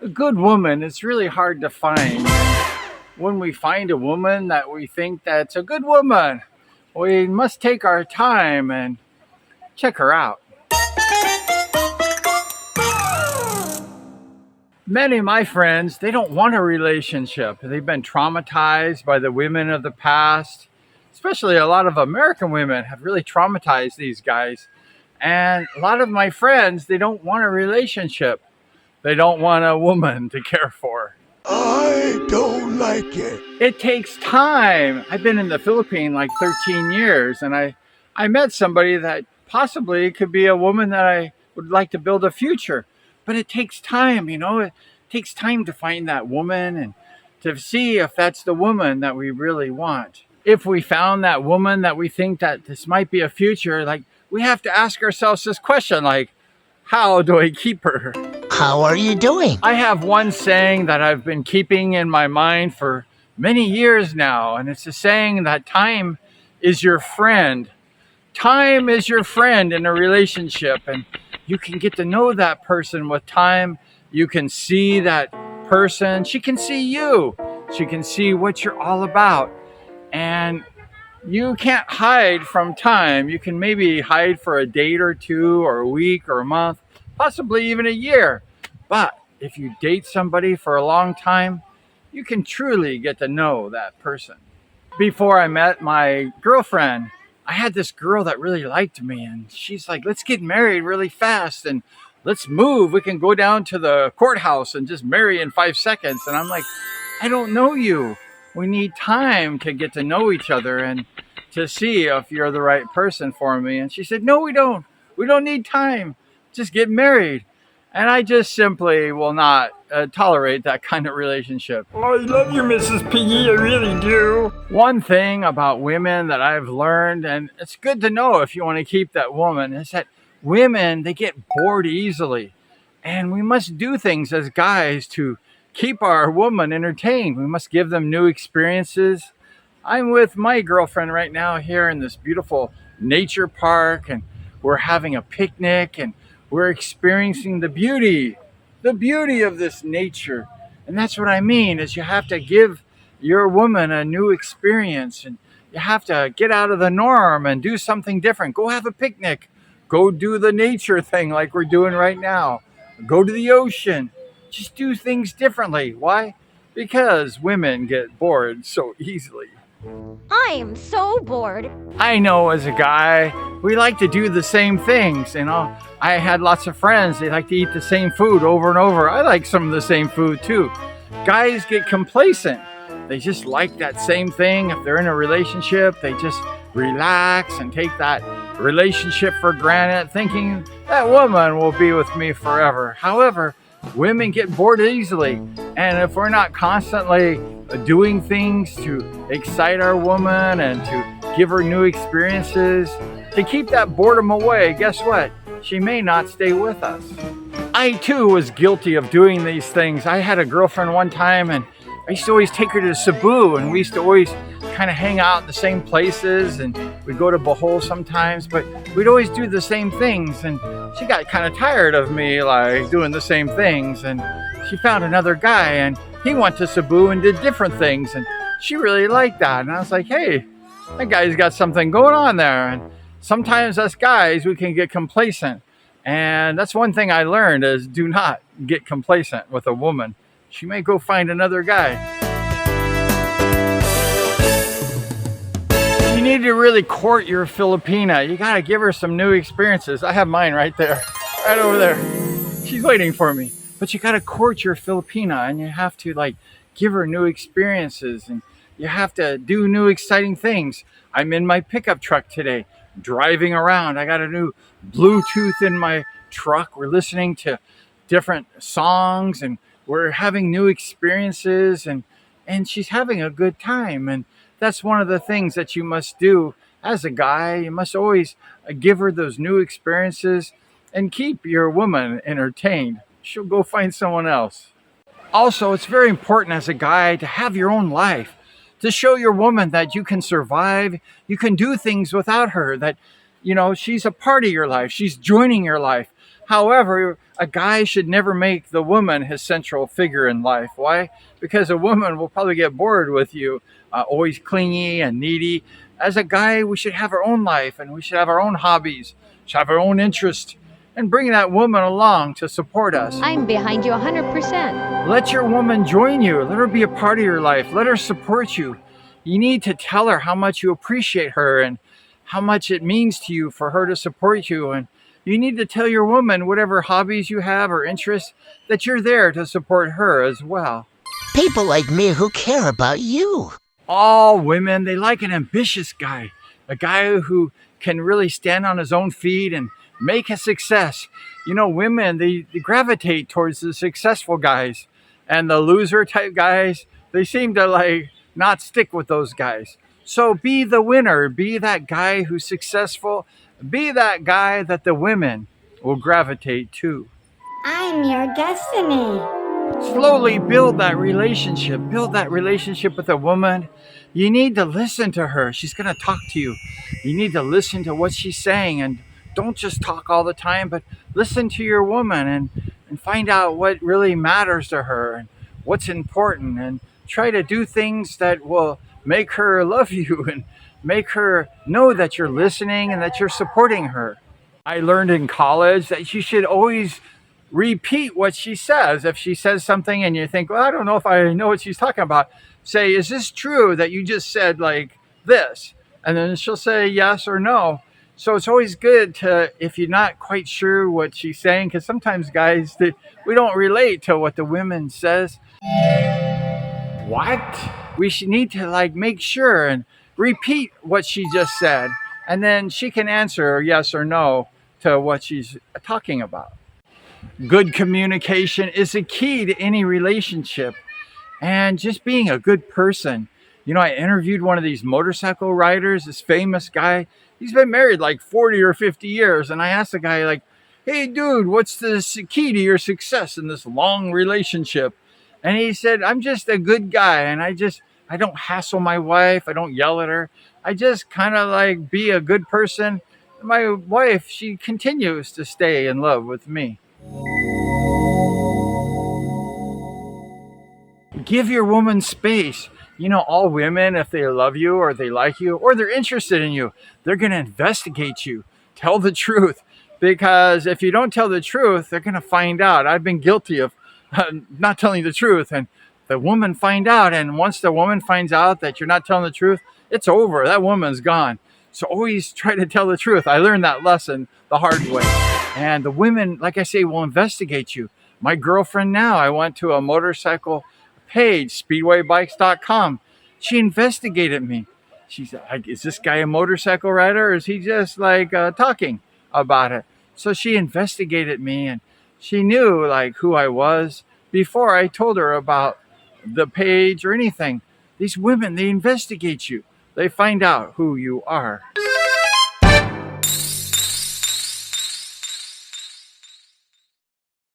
A good woman, it's really hard to find. When we find a woman that we think that's a good woman, we must take our time and check her out. Many of my friends, they don't want a relationship. They've been traumatized by the women of the past. Especially a lot of American women have really traumatized these guys. And a lot of my friends, they don't want a relationship. They don't want a woman to care for. I don't like it. It takes time. I've been in the Philippines like 13 years, and I met somebody that possibly could be a woman that I would like to build a future. But it takes time, it takes time to find that woman and to see if that's the woman that we really want. If we found that woman that we think that this might be a future, like we have to ask ourselves this question, like, how do I keep her? How are you doing? I have one saying that I've been keeping in my mind for many years now, and it's a saying that time is your friend. Time is your friend in a relationship, and you can get to know that person with time. You can see that person. She can see you. She can see what you're all about. And you can't hide from time. You can maybe hide for a date or two or a week or a month, possibly even a year. But if you date somebody for a long time, you can truly get to know that person. Before I met my girlfriend, I had this girl that really liked me, and she's like, let's get married really fast and let's move. We can go down to the courthouse and just marry in 5 seconds. And I'm like, I don't know you. We need time to get to know each other and to see if you're the right person for me. And she said, no, we don't. We don't need time. Just get married. And I just simply will not tolerate that kind of relationship. Oh, I love you, Mrs. Piggy. I really do. One thing about women that I've learned, and it's good to know if you want to keep that woman, is that women, they get bored easily. And we must do things as guys to keep our woman entertained. We must give them new experiences. I'm with my girlfriend right now here in this beautiful nature park, and we're having a picnic, and we're experiencing the beauty of this nature. And that's what I mean, is you have to give your woman a new experience, and you have to get out of the norm and do something different. Go have a picnic. Go do the nature thing like we're doing right now. Go to the ocean. Just do things differently. Why? Because women get bored so easily. I am so bored. I know as a guy, we like to do the same things. I had lots of friends. They like to eat the same food over and over. I like some of the same food too. Guys get complacent. They just like that same thing. If they're in a relationship, they just relax and take that relationship for granted, thinking that woman will be with me forever. However, women get bored easily. And if we're not constantly doing things to excite our woman and to give her new experiences, to keep that boredom away, guess what? She may not stay with us. I too was guilty of doing these things. I had a girlfriend one time, and I used to always take her to Cebu, and we used to always kind of hang out in the same places, and we'd go to Bohol sometimes, but we'd always do the same things, and she got kind of tired of me like doing the same things, and she found another guy, and he went to Cebu and did different things, and she really liked that. And I was like, hey, that guy's got something going on there. And sometimes us guys, we can get complacent, and that's one thing I learned, is do not get complacent with a woman. She may go find another guy. You need to really court your Filipina. You gotta give her some new experiences. I have mine right there, right over there. She's waiting for me. But you gotta court your Filipina, and you have to give her new experiences, and you have to do new exciting things. I'm in my pickup truck today, driving around. I got a new Bluetooth in my truck. We're listening to different songs, and we're having new experiences, and she's having a good time. And that's one of the things that you must do as a guy. You must always give her those new experiences and keep your woman entertained. She'll go find someone else. Also, it's very important as a guy to have your own life, to show your woman that you can survive, you can do things without her, that, she's a part of your life, she's joining your life. However, A guy should never make the woman his central figure in life. Why? Because a woman will probably get bored with you, always clingy and needy. As a guy, we should have our own life and we should have our own hobbies, should have our own interests, and bring that woman along to support us. I'm behind you 100%. Let your woman join you. Let her be a part of your life. Let her support you. You need to tell her how much you appreciate her and how much it means to you for her to support you. And you need to tell your woman whatever hobbies you have or interests that you're there to support her as well. People like me who care about you. All women, they like an ambitious guy, a guy who can really stand on his own feet and make a success. You know, women, they gravitate towards the successful guys, and the loser type guys, they seem to like not stick with those guys. So be the winner, be that guy who's successful, be that guy that the women will gravitate to. I'm your destiny. Slowly build that relationship. Build that relationship with a woman. You need to listen to her. She's going to talk to you. You need to listen to what she's saying, and don't just talk all the time, but listen to your woman and find out what really matters to her and what's important, and try to do things that will make her love you and make her know that you're listening and that you're supporting her. I learned in college that you should always repeat what she says. If she says something and you think, well, I don't know if I know what she's talking about, say, is this true that you just said like this? And then she'll say yes or no. So it's always good to, if you're not quite sure what she's saying, because sometimes guys, we don't relate to what the women says. What? We should need to like make sure and repeat what she just said, and then she can answer yes or no to what she's talking about. Good communication is the key to any relationship, and just being a good person. You know, I interviewed one of these motorcycle riders, this famous guy. He's been married like 40 or 50 years, and I asked the guy like, hey dude, what's the key to your success in this long relationship? And he said, I'm just a good guy, and I don't hassle my wife, I don't yell at her. I just kind of like be a good person. My wife, she continues to stay in love with me. Give your woman space. You know, all women, if they love you or they like you or they're interested in you, they're going to investigate you. Tell the truth. Because if you don't tell the truth, they're going to find out. I've been guilty of not telling the truth. And the woman find out. And once the woman finds out that you're not telling the truth, it's over. That woman's gone. So always try to tell the truth. I learned that lesson the hard way. And the women, like I say, will investigate you. My girlfriend now, I went to a motorcycle page, speedwaybikes.com. She investigated me. She's like, is this guy a motorcycle rider or is he just like talking about it? So she investigated me and she knew like who I was before I told her about the page or anything. These women, they investigate you. They find out who you are.